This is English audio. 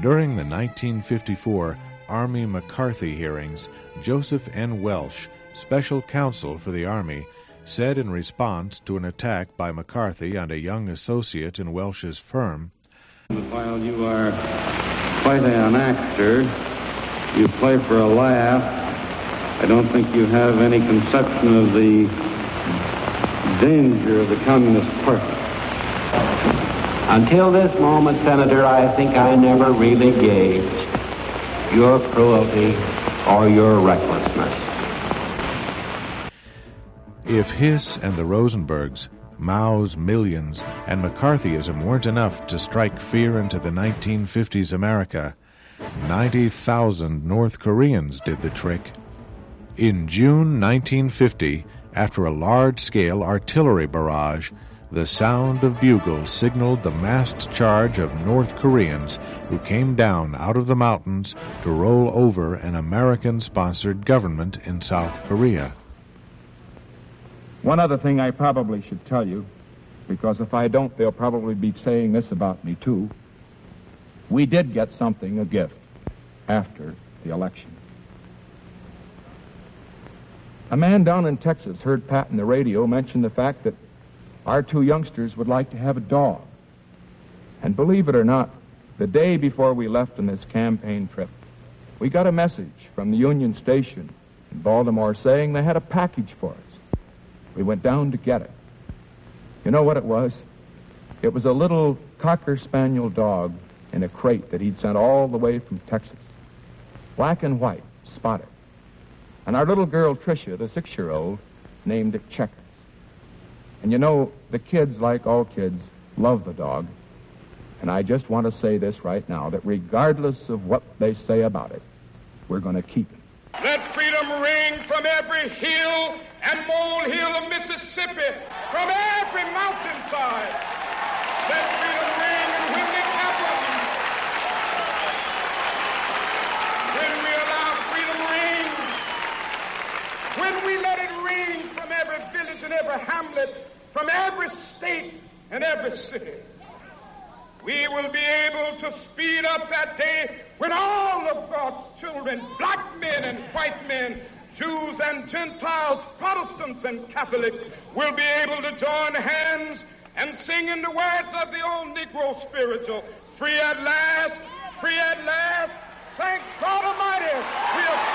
During the 1954 Army McCarthy hearings, Joseph N. Welsh, special counsel for the Army, said in response to an attack by McCarthy and a young associate in Welsh's firm, "While you are quite an actor, you play for a laugh, I don't think you have any conception of the danger of the Communist Party." Until this moment, Senator, I think I never really gauged your cruelty or your recklessness. If Hiss and the Rosenbergs, Mao's millions, and McCarthyism weren't enough to strike fear into the 1950s America, 90,000 North Koreans did the trick. In June 1950, after a large-scale artillery barrage, the sound of bugles signaled the massed charge of North Koreans who came down out of the mountains to roll over an American-sponsored government in South Korea. One other thing I probably should tell you, because if I don't, they'll probably be saying this about me too. We did get something, a gift, after the election. A man down in Texas heard Pat on the radio mention the fact that our two youngsters would like to have a dog. And believe it or not, the day before we left on this campaign trip, we got a message from the Union Station in Baltimore saying they had a package for us. We went down to get it. You know what it was? It was a little Cocker Spaniel dog in a crate that he'd sent all the way from Texas. Black and white, spotted. And our little girl, Tricia, the 6-year-old, named it Checkers. And you know, the kids, like all kids, love the dog. And I just want to say this right now, that regardless of what they say about it, we're going to keep it. Let freedom ring from every hill and molehill of Mississippi, from every mountainside. Let freedom ring, and when the capital, when we allow freedom ring, when we let it ring from every village and every hamlet, from every state and every city, we will be able to speed up that day when all of God's children, black men and white men, Jews and Gentiles, Protestants and Catholics, will be able to join hands and sing in the words of the old Negro spiritual, free at last, thank God Almighty, we have